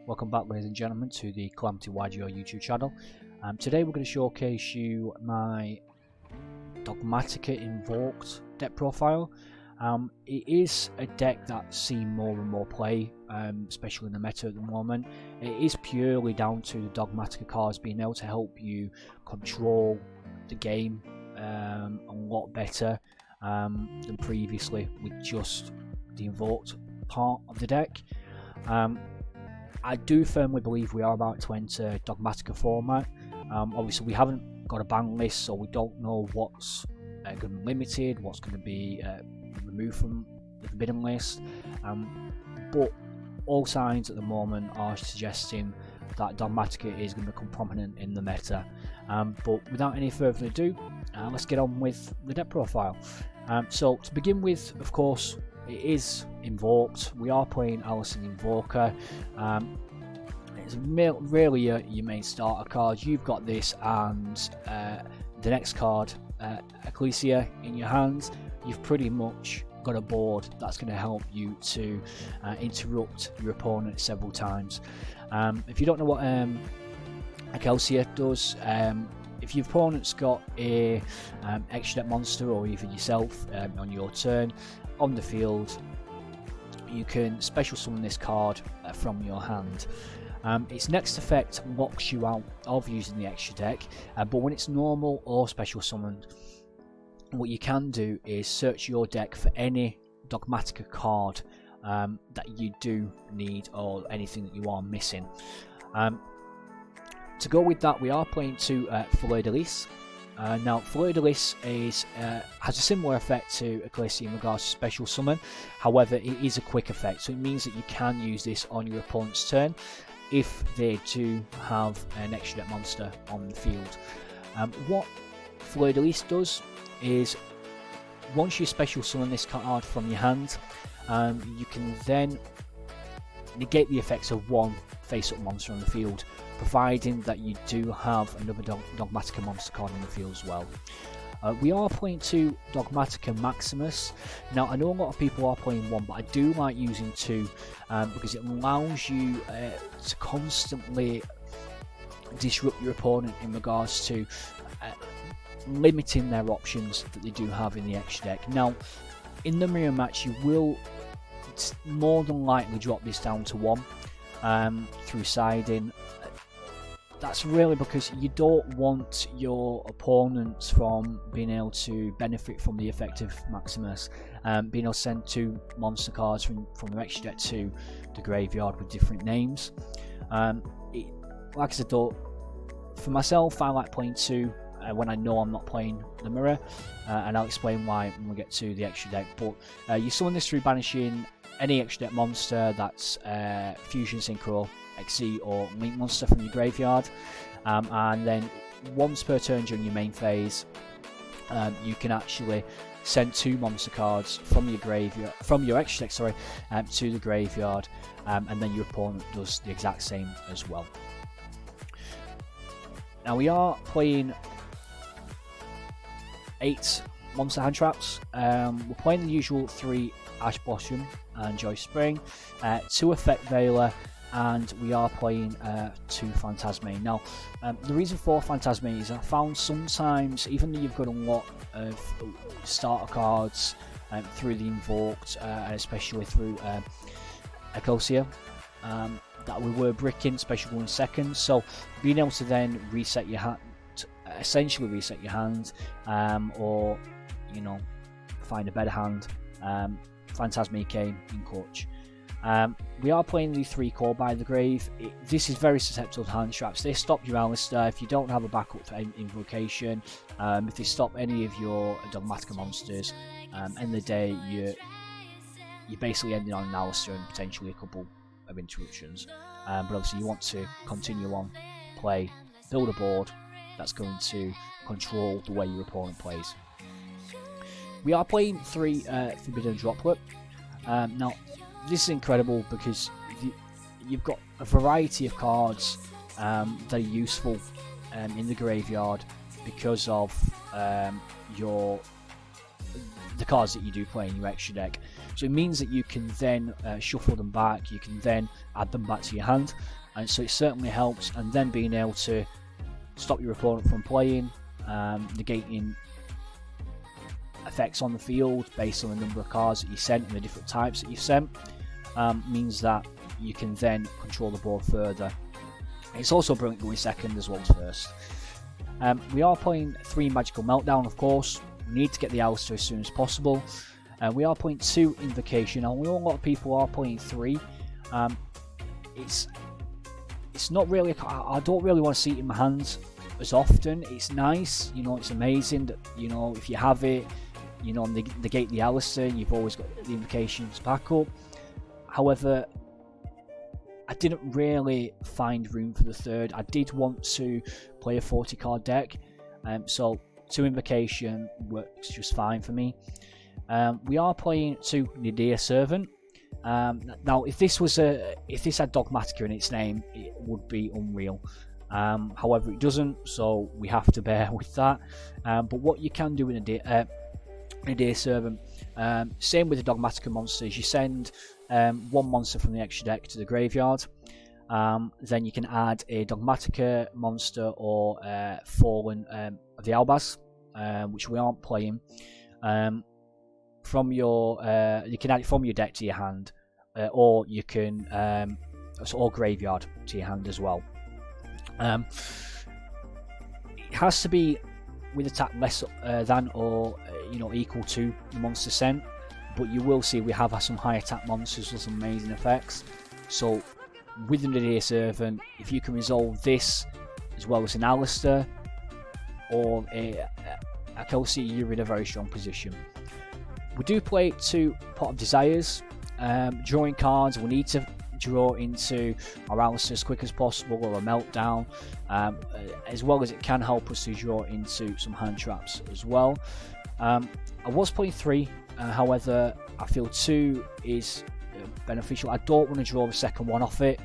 Welcome back, ladies and gentlemen, to the Calamity YGO YouTube channel. Today we're going to showcase you my Dogmatika Invoked deck profile. It is a deck that's seen more and more play, especially in the meta at the moment. It is purely down to the Dogmatika cards being able to help you control the game a lot better than previously with just the Invoked part of the deck. I do firmly believe we are about to enter Dogmatika format. Obviously we haven't got a ban list, so we don't know what's going to be limited, what's going to be removed from the forbidden list, but all signs at the moment are suggesting that Dogmatika is going to become prominent in the meta. But without any further ado, let's get on with the deck profile. So to begin with, of course, it is Invoked. We are playing Alice Invoker. It's really your main starter card. You've got this and the next card, Ecclesia, in your hands. You've pretty much got a board that's going to help you to interrupt your opponent several times. If you don't know what Ecclesia does, if your opponent's got a extra deck monster or even yourself on your turn on the field, you can special summon this card from your hand. Its next effect locks you out of using the extra deck, but when it's normal or special summoned, what you can do is search your deck for any Dogmatika card that you do need or anything that you are missing. To go with that, we are playing two Fleur de Lis. Now, Fleur de Lis has a similar effect to Ecclesia in regards to special summon. However, it is a quick effect, so it means that you can use this on your opponent's turn if they do have an extra deck monster on the field. What Fleur de Lis does is, once you special summon this card from your hand, you can then negate the effects of one face-up monster on the field, providing that you do have another Dogmatika monster card on the field as well. We are playing two Dogmatika Maximus. Now, I know a lot of people are playing one, but I do like using two because it allows you to constantly disrupt your opponent in regards to limiting their options that they do have in the extra deck. Now, in the mirror match, you will more than likely drop this down to one through siding. That's really because you don't want your opponents from being able to benefit from the effect of Maximus, being able to send two monster cards from the extra deck to the graveyard with different names. Like I said though, for myself, I like playing two when I know I'm not playing the mirror, and I'll explain why when we get to the extra deck. But you summon this through banishing any extra deck monster that's Fusion, Synchro, XC or Link monster from your graveyard, and then once per turn during your main phase, you can actually send two monster cards from your graveyard, from your extra deck, to the graveyard, and then your opponent does the exact same as well. Now we are playing 8 monster hand traps. We're playing the usual 3 Ash Blossom and Joy Spring, 2 Effect Veiler, and we are playing 2 Phantasme. Now, the reason for Phantasme is I found sometimes, even though you've got a lot of starter cards through the Invoked, and especially through Ecclesia, that we were bricking, especially going seconds, so being able to then reset your hand, essentially reset your hand, or you know, find a better hand, Phantasme came in clutch. We are playing the 3 Call by the Grave. This is very susceptible to hand traps. They stop your Alistair if you don't have a backup for invocation. If they stop any of your Dogmatika monsters, end of the day you're basically ending on an Alistair and potentially a couple of interruptions. But obviously you want to continue on, play, build a board that's going to control the way your opponent plays. We are playing 3 Forbidden Droplet. Now, this is incredible because you've got a variety of cards that are useful in the graveyard because of the cards that you do play in your extra deck. So it means that you can then shuffle them back, you can then add them back to your hand, and so it certainly helps. And then being able to stop your opponent from playing, negating effects on the field based on the number of cards that you sent and the different types that you've sent, means that you can then control the board further. It's also brilliant going second as well as first. We are playing 3 Magical Meltdown, of course. We need to get the Alistair as soon as possible. We are playing 2 Invocation. Now, we know a lot of people are playing 3. It's not really, I don't really want to see it in my hands as often. It's nice, you know, it's amazing that, you know, if you have it, you know, negate the Alistair, you've always got the Invocations back up. However, I didn't really find room for the third. I did want to play a 40 card deck, so 2 Invocation works just fine for me. We are playing 2 Nadir Servant. Now, if this had Dogmatika in its name, it would be unreal. However, it doesn't, so we have to bear with that. But what you can do in Nadir Servant, same with the Dogmatika monsters, you send 1 monster from the extra deck to the graveyard. Then you can add a Dogmatika monster or Fallen of the Albaz, which we aren't playing. From your you can add it from your deck to your hand, or you can or graveyard to your hand as well. It has to be with attack less than or equal to the monster sent, but you will see we have some high attack monsters with some amazing effects. So with the Nadir Servant, if you can resolve this as well as an Alistair or a Kelsey, you're in a very strong position. We do play 2 Pot of Desires, drawing cards. We need to draw into our Alistair as quick as possible, or a Meltdown, as well as it can help us to draw into some hand traps as well. I was playing 3, however, I feel 2 is beneficial. I don't want to draw the second one off it.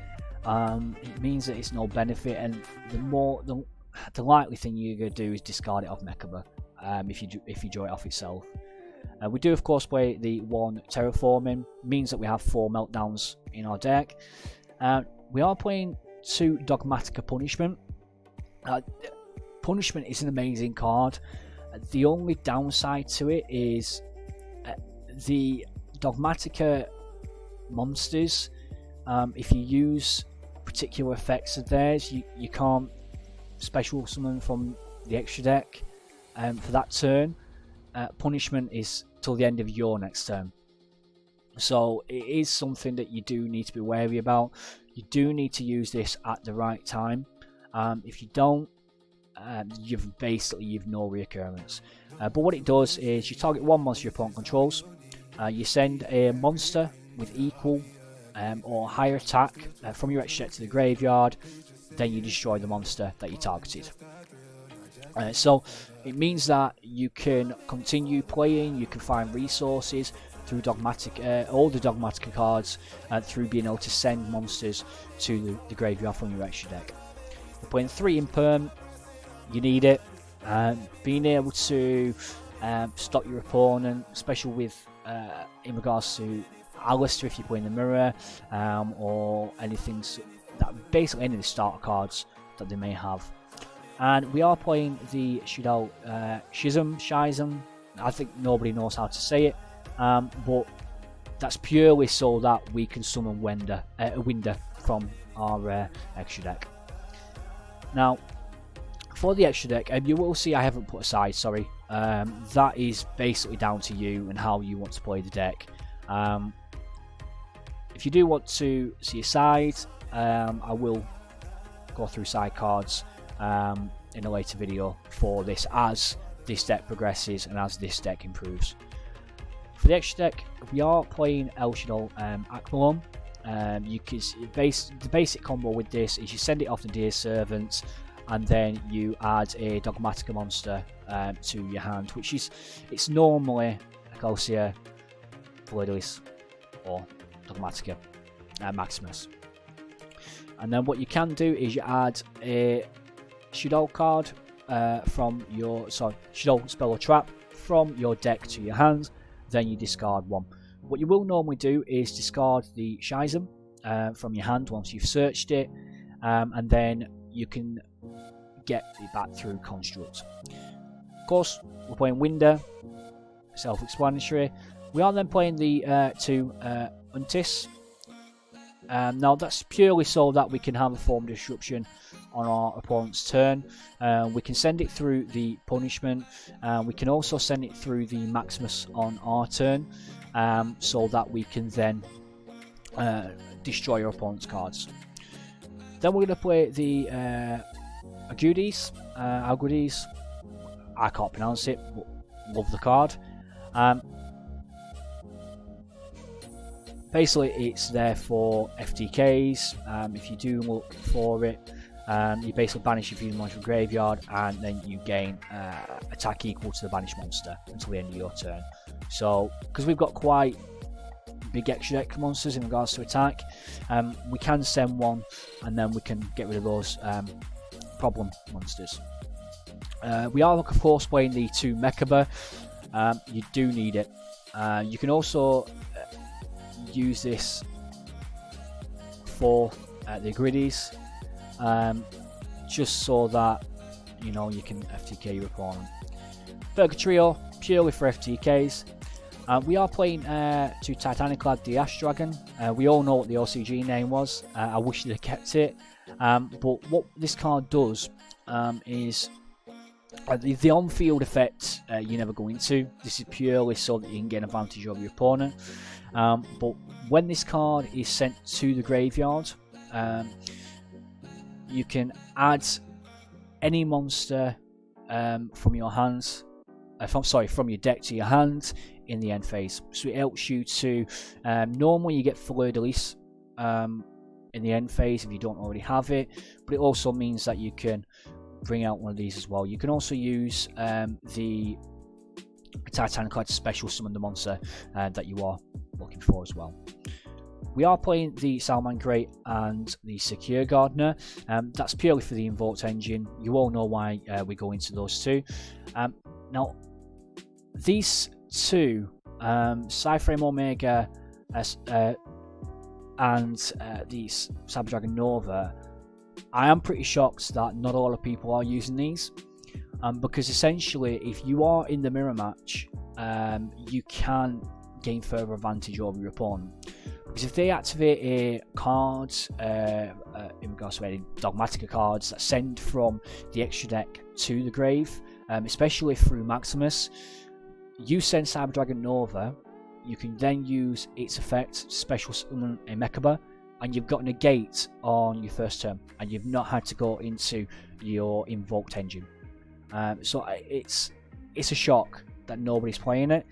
It means that it's no benefit, and the likely thing you're going to do is discard it off Mechaba if you draw it off yourself. We do, of course, play the 1 Terraforming, means that we have 4 Meltdowns in our deck. We are playing 2 Dogmatika Punishment. Punishment is an amazing card. The only downside to it is the Dogmatika monsters, if you use particular effects of theirs, you can't special summon from the extra deck for that turn. Punishment is till the end of your next turn, so it is something that you do need to be wary about. You do need to use this at the right time. If you don't, you've no reoccurrence. But what it does is you target 1 monster your opponent controls, you send a monster with equal or higher attack from your extra deck to the graveyard, then you destroy the monster that you targeted. So it means that you can continue playing, you can find resources through all the Dogmatika cards, through being able to send monsters to the graveyard from your extra deck. You're playing 3 Imperm, you need it. Being able to stop your opponent, especially with in regards to Alistair if you're playing the mirror, or anything that basically any of the starter cards that they may have. And we are playing the Schism. I think nobody knows how to say it, but that's purely so that we can summon Winder from our extra deck. Now, for the extra deck, you will see I haven't put a side, sorry. That is basically down to you and how you want to play the deck. If you do want to see a side, I will go through side cards in a later video for this as this deck progresses and as this deck improves. For the extra deck, we are playing El Shaddai Akmalon. The basic combo with this is you send it off the Nadir Servant, and then you add a Dogmatika monster to your hand, which is normally Ecosia, Validilis, or Dogmatika Maximus. And then what you can do is you add a Shadow card Shadow spell or trap from your deck to your hand, then you discard 1. what you will normally do is discard the Shizen from your hand once you've searched it, and then you can get it back through Construct. Of course, we're playing Winder, self-explanatory. We are then playing the 2 Untis. Now that's purely so that we can have a form disruption on our opponent's turn. We can send it through the punishment. We can also send it through the Maximus on our turn, so that we can then destroy your opponent's cards. Then we're going to play the Agudis. I can't pronounce it, but love the card. Basically, it's there for FTKs. If you do look for it, you basically banish your Fusion Monster from graveyard, and then you gain attack equal to the banished monster until the end of your turn. So, because we've got quite big extra deck monsters in regards to attack, we can send one, and then we can get rid of those problem monsters. We are, of course, playing the 2 Mechaba. You do need it. You can also use this for the Griddies, just so that you know you can FTK your opponent. Burger Trio, purely for FTKs. We are playing 2 Titaniclad the Ash Dragon. We all know what the OCG name was. I wish they'd kept it. But what this card does is the on-field effect you never go into. This is purely so that you can get an advantage over your opponent. But when this card is sent to the graveyard, you can add any monster from your hands, from your deck to your hand in the end phase. So it helps you to, normally you get Fleur de Lis in the end phase if you don't already have it, but it also means that you can bring out one of these as well. You can also use the Titaniclad to special summon the monster that you are looking for as well. We are playing the Salamangreat and the Secure Gardener. That's purely for the Invoked engine. You all know why we go into those two. Now, these two, Cyframe Omega and the Cyber Dragon Nova, I am pretty shocked that not a lot of people are using these, because essentially if you are in the mirror match, you can gain further advantage over your opponent, because if they activate a card in regards to any Dogmatika cards that send from the extra deck to the grave, especially through Maximus, you send Cyber Dragon Nova, you can then use its effect, special summon a Mechaba, and you've got negate on your first turn, and you've not had to go into your Invoked engine. So it's a shock that nobody's playing it.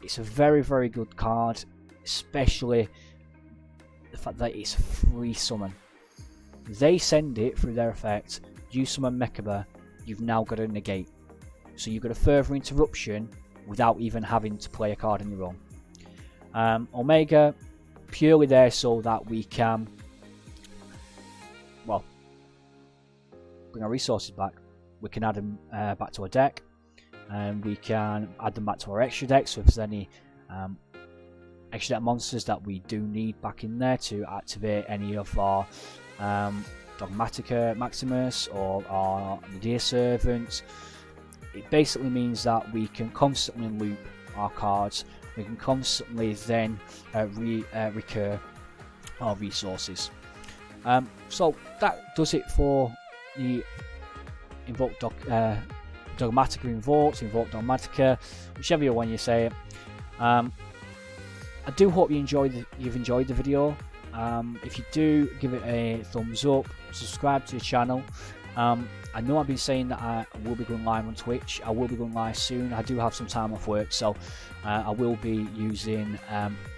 It's a very, very good card, especially the fact that it's free summon. They send it through their effect, you summon Mechaba, you've now got a negate. So you've got a further interruption without even having to play a card in your own. Omega, purely there so that we can, well, bring our resources back. We can add them back to our deck, and we can add them back to our extra deck. So if there's any extra deck monsters that we do need back in there to activate any of our Dogmatika Maximus or our Dear Servant, it basically means that we can constantly loop our cards. We can constantly then recur our resources. So that does it for the Invoked Dogmatika Invoked, Invoked Dogmatika, whichever one you say it. I do hope you've enjoyed the video. If you do, give it a thumbs up, subscribe to the channel. I know I've been saying that I will be going live on Twitch. I will be going live soon. I do have some time off work, so I will be using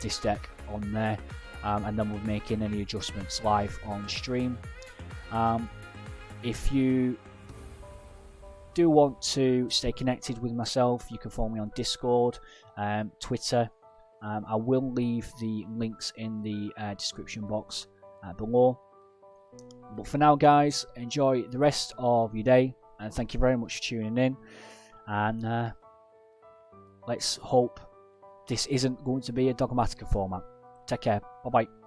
this deck on there, and then we'll be making any adjustments live on stream. If you do want to stay connected with myself, you can follow me on Discord, Twitter. I will leave the links in the description box below. But for now, guys, enjoy the rest of your day, and thank you very much for tuning in. And let's hope this isn't going to be a Dogmatika format. Take care. Bye bye.